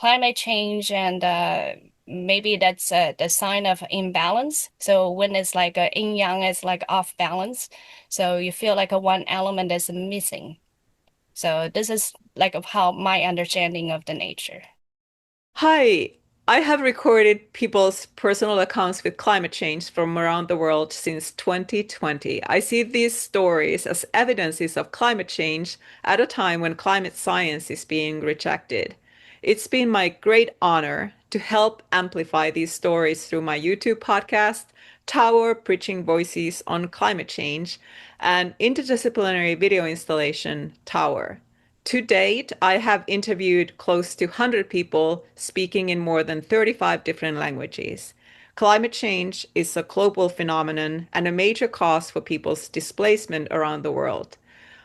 climate change and maybe that's the sign of imbalance. So when it's like a yin yang is like off balance, so you feel like a one element is missing. So this is like of how my understanding of the nature. Hi, I have recorded people's personal accounts with climate change from around the world since 2020. I see these stories as evidences of climate change at a time when climate science is being rejected. It's been my great honor to help amplify these stories through my YouTube podcast, Tower Preaching Voices on Climate Change, and interdisciplinary video installation, Tower. To date, I have interviewed close to 100 people speaking in more than 35 different languages. Climate change is a global phenomenon and a major cause for people's displacement around the world.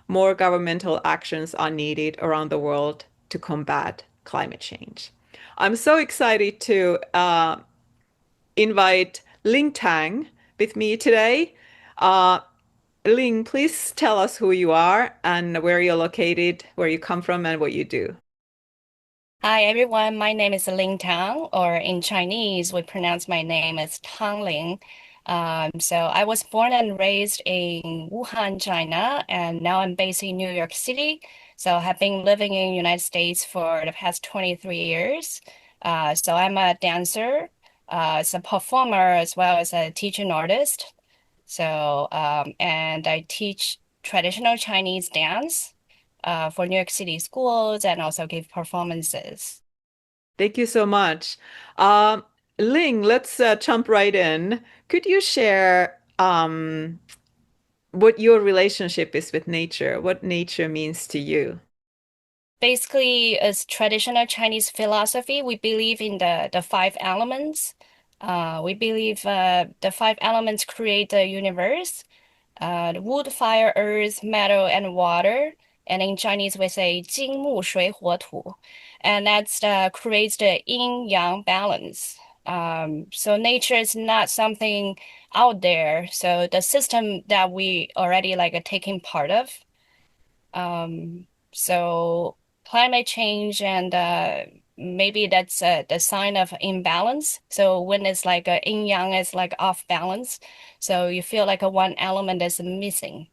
More governmental actions are needed around the world to combat climate change. I'm so excited to invite Ling Tang with me today. Uh, Ling, please tell us who you are and where you're located, where you come from, and what you do. Hi everyone, my name is Ling Tang, or in Chinese, we pronounce my name as Tang Ling. So I was born and raised in Wuhan, China, and now I'm based in New York City. So I have been living in the United States for the past 23 years. So I'm a dancer, as a performer, as well as a teaching artist. So, and I teach traditional Chinese dance for New York City schools and also give performances. Thank you so much. Um, Ling, let's jump right in. Could you share what your relationship is with nature, what nature means to you? Basically, as traditional Chinese philosophy, we believe in the five elements. We believe the five elements create the universe. The wood, fire, earth, metal, and water. And in Chinese, we say 金木水火土, and that's creates the yin yang balance. So nature is not something out there. So the system that we already like are taking part of. So climate change and maybe that's the sign of imbalance. So when it's like a yin yang is like off balance, so you feel like a one element is missing.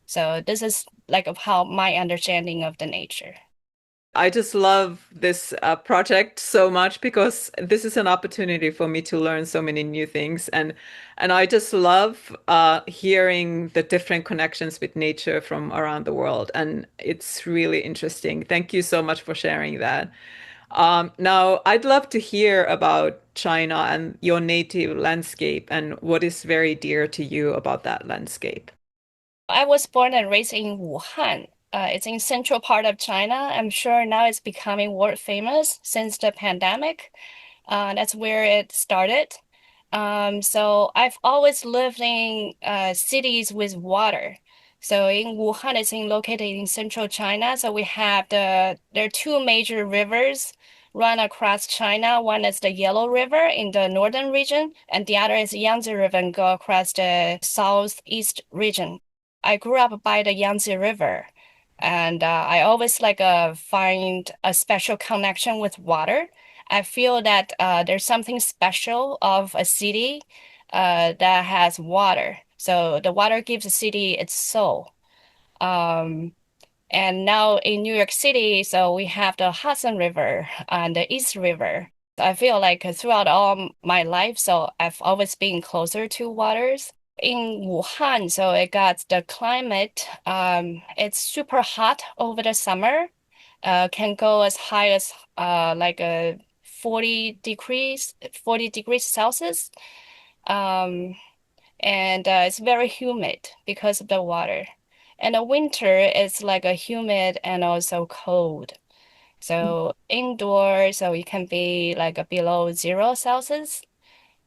So this is like of how my understanding of the nature. I just love this project so much because this is an opportunity for me to learn so many new things, and I just love hearing the different connections with nature from around the world, and it's really interesting. Thank you so much for sharing that. Now, I'd love to hear about China and your native landscape and what is very dear to you about that landscape. I was born and raised in Wuhan. It's in central part of China. I'm sure now it's becoming world famous since the pandemic. That's where it started. So I've always lived in cities with water. So in Wuhan, it's located in central China. So we have there are two major rivers run across China. One is the Yellow River in the northern region, and the other is Yangtze River and go across the southeast region. I grew up by the Yangtze River, and I always like find a special connection with water. I feel that there's something special of a city that has water. So the water gives the city its soul. Um, and now in New York City, so we have the Hudson River and the East River. I feel like throughout all my life, so I've always been closer to waters. In Wuhan, so it got the climate, it's super hot over the summer, can go as high as like a 40 degrees Celsius. Um, and it's very humid because of the water. And the winter is like a humid and also cold. So indoor, so it can be like a below 0 Celsius.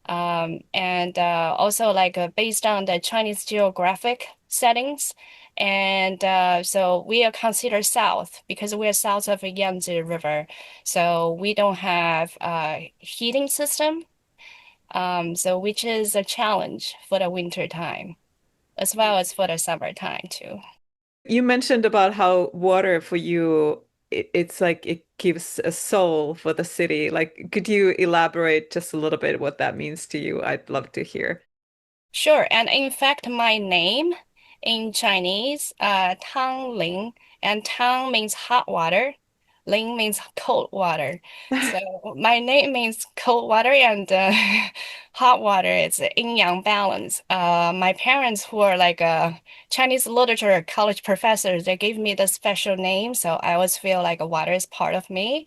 And also like based on the Chinese geographic settings. And so we are considered south because we are south of the Yangtze River. So we don't have a heating system. So which is a challenge for the winter time as well as for the summertime too. You mentioned about how water for you it's like it gives a soul for the city. Like, could you elaborate just a little bit what that means to you? I'd love to hear. Sure. And in fact, my name in Chinese, Tang Ling, and Tang means hot water. Ling means cold water. So my name means cold water and hot water. It's a yin yang balance. My parents, who are like Chinese literature college professors, they gave me the special name, so I always feel like water is part of me.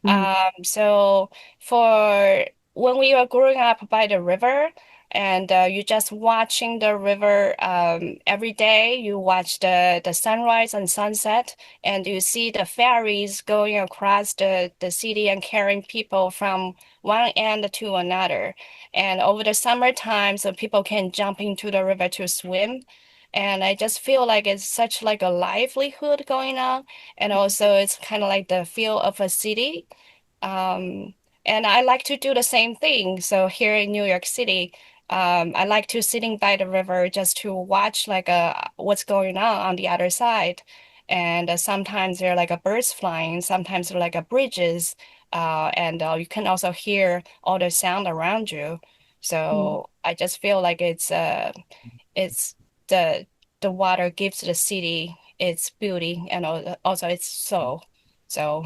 Mm, So for when we were growing up by the river, and you're just watching the river every day, you watch the sunrise and sunset, and you see the ferries going across the city and carrying people from one end to another. And over the summertime, so people can jump into the river to swim. And I just feel like it's such like a livelihood going on. And also it's kind of like the feel of a city. Um, and I like to do the same thing. So here in New York City, I like to sitting by the river just to watch like what's going on the other side. And sometimes there are like a birds flying, sometimes there are like a bridges, and you can also hear all the sound around you. mm. So I just feel like it's the the water gives the city its beauty and also its soul. So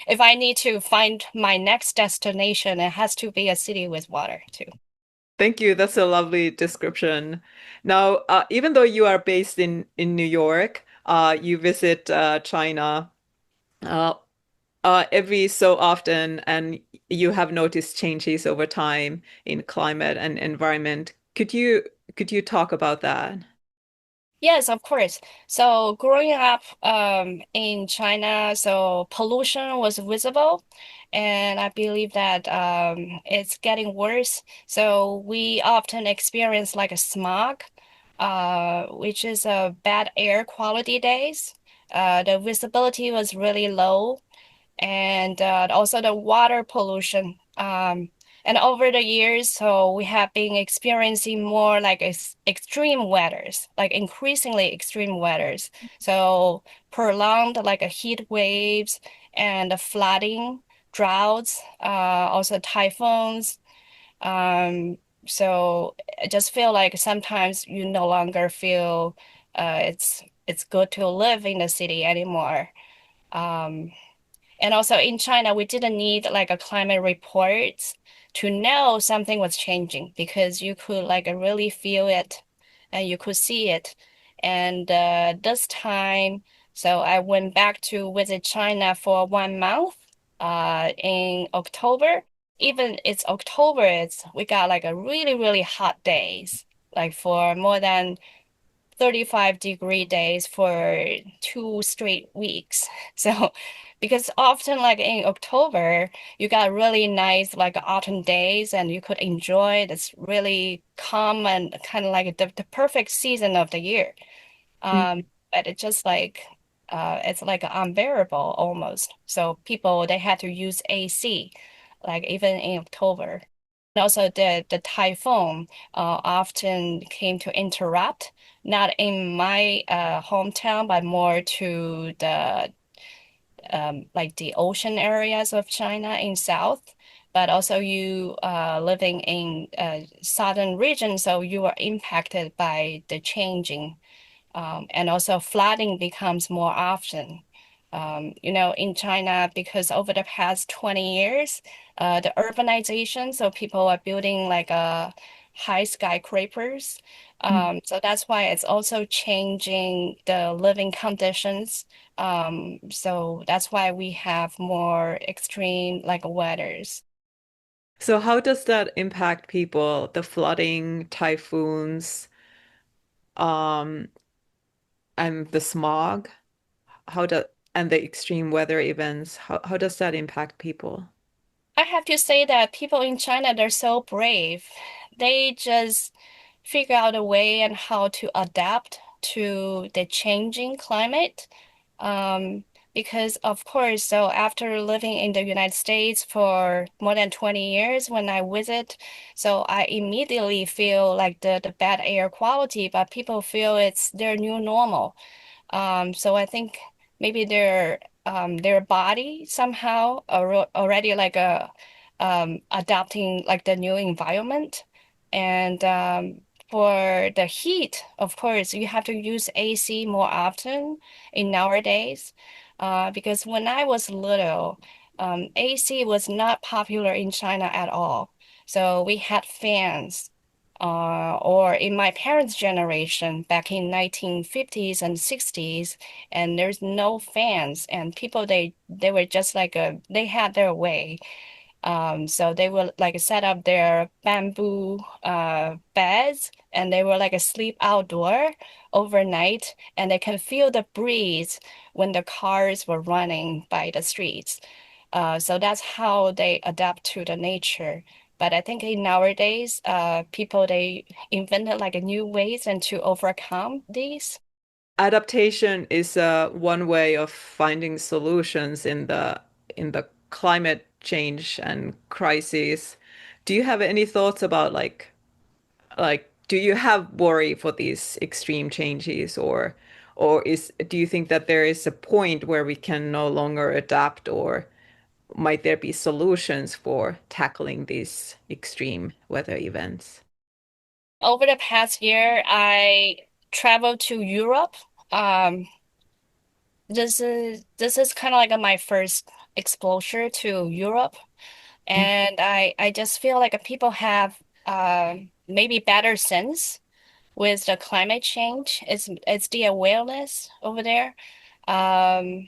if I need to find my next destination, it has to be a city with water too. Thank you. That's a lovely description. Now, even though you are based in New York, you visit China uh, every so often, and you have noticed changes over time in climate and environment. Could you talk about that? Yes, of course. So growing up in China, so pollution was visible, and I believe that it's getting worse. So we often experience like a smog, which is a bad air quality days. The visibility was really low, and also the water pollution. And over the years, so we have been experiencing more like extreme weathers, like increasingly extreme weathers. So prolonged like a heat waves and the flooding, droughts, also typhoons. Um, so I just feel like sometimes you no longer feel it's good to live in the city anymore. Um, and also in China, we didn't need like a climate report to know something was changing because you could like really feel it and you could see it. And this time, so I went back to visit China for 1 month in October. Even it's October, it's we got like a really, really hot days, like for more than 35-degree days for 2 straight weeks. So, because often, like in October, you got really nice, like autumn days, and you could enjoy this really calm and kind of like the perfect season of the year. But it's just like, it's like unbearable almost. So, people, they had to use AC, like even in October. And also the typhoon often came to interrupt, not in my hometown, but more to the like the ocean areas of China in south. But also you living in southern region, so you are impacted by the changing and also flooding becomes more often. In China, because over the past 20 years, the urbanization, so people are building like high skyscrapers. So that's why it's also changing the living conditions. So that's why we have more extreme like weathers. So how does that impact people, the flooding, typhoons, um, and the smog? How do and the extreme weather events? How does that impact people? I have to say that people in China, they're so brave. They just figure out a way and how to adapt to the changing climate. Um, because of course, so after living in the United States for more than 20 years, when I visit, so I immediately feel like the bad air quality, but people feel it's their new normal. So I think maybe their body somehow already like adapting like the new environment. And for the heat, of course, you have to use AC more often in nowadays. Because when I was little, AC was not popular in China at all. So we had fans. Or in my parents' generation, back in 1950s and 60s, and there's no fans, and people they were just like they had their way. So they will like set up their bamboo beds, and they will like sleep outdoor overnight, and they can feel the breeze when the cars were running by the streets. So that's how they adapt to the nature. But I think in nowadays, people they invented like a new ways and to overcome these. Adaptation is one way of finding solutions in the climate change and crises. Do you have any thoughts about do you have worry for these extreme changes, or do you think that there is a point where we can no longer adapt, or might there be solutions for tackling these extreme weather events? Over the past year, I traveled to Europe. Um, this is kind of like my first exposure to Europe, and I just feel like people have maybe better sense with the climate change. It's the awareness over there. Um,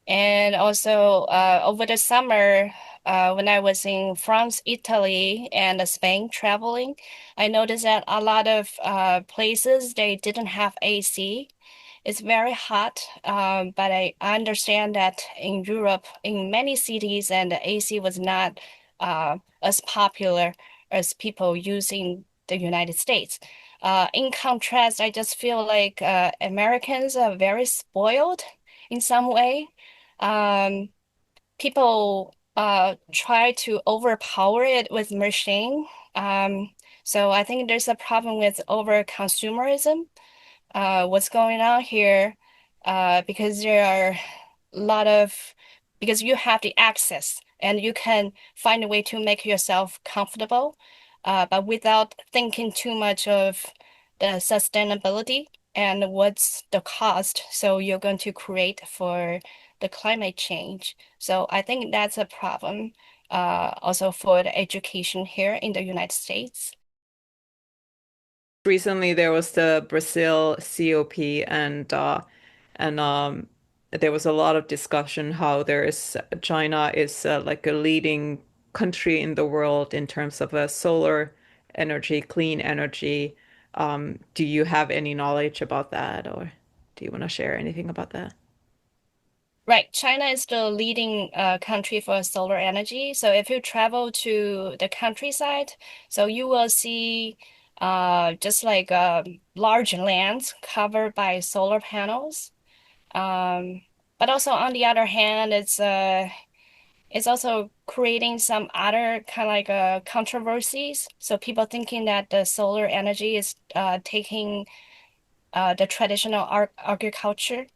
and also over the summer, when I was in France, Italy, and Spain traveling, I noticed that a lot of places they didn't have AC. It's very hot, but I understand that in Europe, in many cities, and the AC was not as popular as people using the United States. In contrast, I just feel like Americans are very spoiled in some way. Um, People try to overpower it with machine. So I think there's a problem with over consumerism. What's going on here? Because there are a lot of because you have the access and you can find a way to make yourself comfortable, but without thinking too much of the sustainability and what's the cost. So you're going to create for the climate change. So I think that's a problem, also for the education here in the United States. Recently, there was the Brazil COP, and there was a lot of discussion how China is like a leading country in the world in terms of solar energy, clean energy. Do you have any knowledge about that, or do you want to share anything about that? Right. China is the leading country for solar energy. So if you travel to the countryside, so you will see just like large lands covered by solar panels. Um, but also on the other hand, it's also creating some other kind of like controversies. So people thinking that the solar energy is taking the traditional agriculture.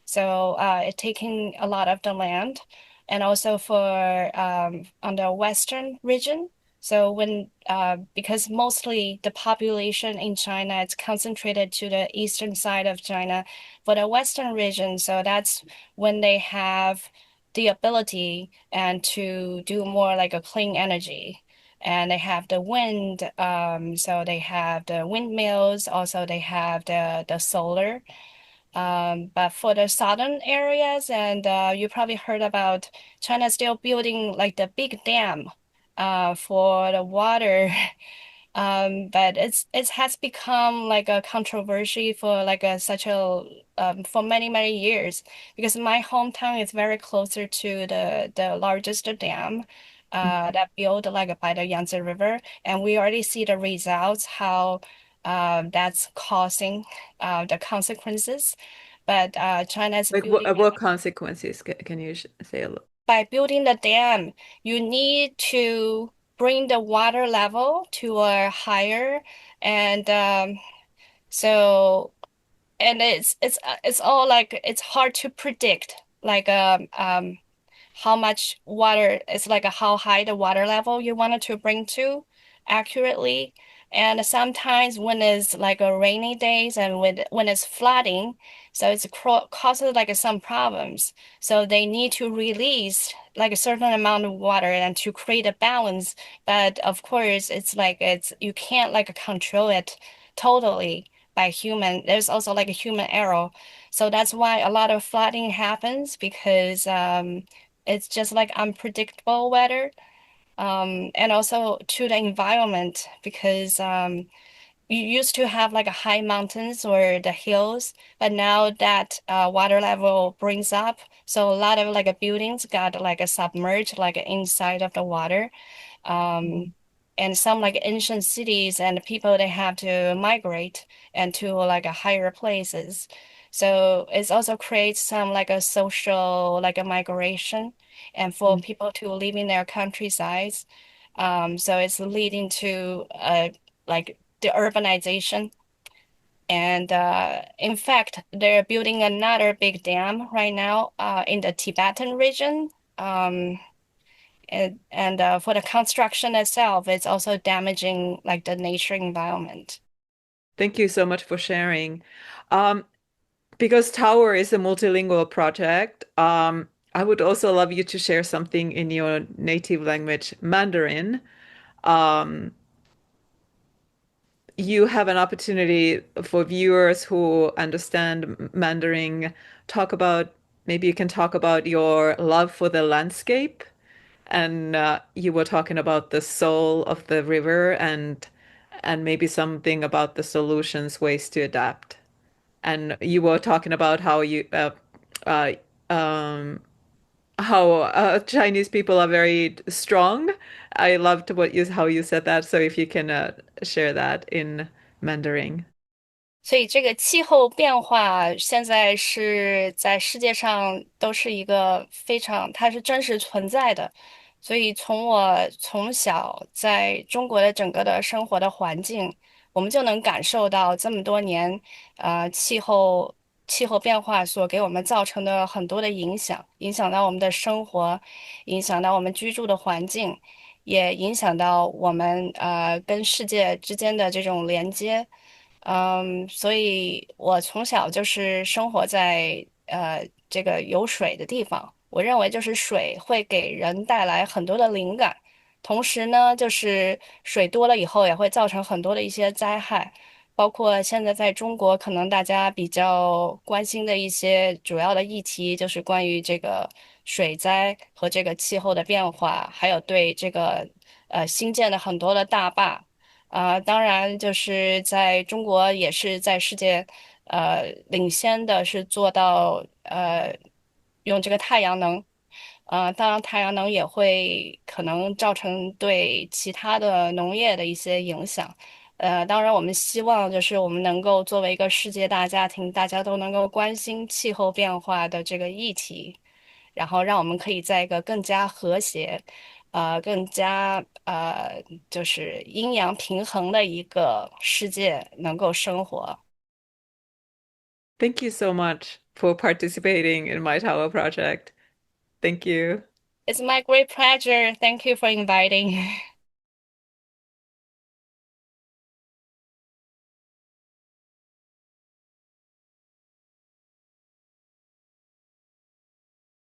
So it taking a lot of the land, and also for on the western region. So when because mostly the population in China is concentrated to the eastern side of China, for the western region, so that's when they have the ability and to do more like a clean energy, and they have the wind. So they have the windmills. Also, they have the solar. But for the southern areas, and you probably heard about China still building like the big dam, for the water. But it has become like a controversy for like a such a for many years, because my hometown is very closer to the largest dam that built like by the Yangtze River, and we already see the results how that's causing the consequences. But China is Like building what consequences can you say a little? by building the dam, you need to bring the water level to a higher, and so and it's all like it's hard to predict like how much water it's like how high the water level you wanted to bring to accurately. And sometimes when it's like a rainy days and when it's flooding, so it's causes like some problems. So they need to release like a certain amount of water and to create a balance. But of course, it's like it's you can't like control it totally by human. There's also like a human error. So that's why a lot of flooding happens because it's just like unpredictable weather. And also to the environment because you used to have like a high mountains or the hills, but now that water level brings up, so a lot of like buildings got like a submerged like inside of the water. Um, and some like ancient cities and people they have to migrate and to like a higher places. So it's also creates some like a social like a migration and for Mm. people to live in their countrysides. So it's leading to like the urbanization. And in fact, they're building another big dam right now in the Tibetan region. Um, and for the construction itself, it's also damaging like the nature environment. Thank you so much for sharing. Um, because Tower is a multilingual project, I would also love you to share something in your native language, Mandarin. Um, you have an opportunity for viewers who understand Mandarin, talk about, maybe you can talk about your love for the landscape. And you were talking about the soul of the river and maybe something about the solutions, ways to adapt. And you were talking about uh, um, how Chinese people are very strong. I loved how you said that. So if you can share that in Mandarin. 所以这个气候变化现在是在世界上都是一个非常，它是真实存在的。所以从我从小在中国的整个的生活的环境，我们就能感受到这么多年，气候变化所给我们造成的很多的影响，影响到我们的生活，影响到我们居住的环境，也影响到我们跟世界之间的这种连接。所以我从小就是生活在这个有水的地方。我认为就是水会给人带来很多的灵感，同时呢，就是水多了以后也会造成很多的一些灾害，包括现在在中国，可能大家比较关心的一些主要的议题，就是关于这个水灾和这个气候的变化，还有对这个新建的很多的大坝。当然，就是在中国也是在世界领先的，是做到用这个太阳能。当然，太阳能也会可能造成对其他的农业的一些影响。当然，我们希望就是我们能够作为一个世界大家庭，大家都能够关心气候变化的这个议题，然后让我们可以在一个更加和谐。更加就是阴阳平衡的一个世界能够生活。Thank you so much for participating in my tower project. Thank you. It's my great pleasure. Thank you for inviting.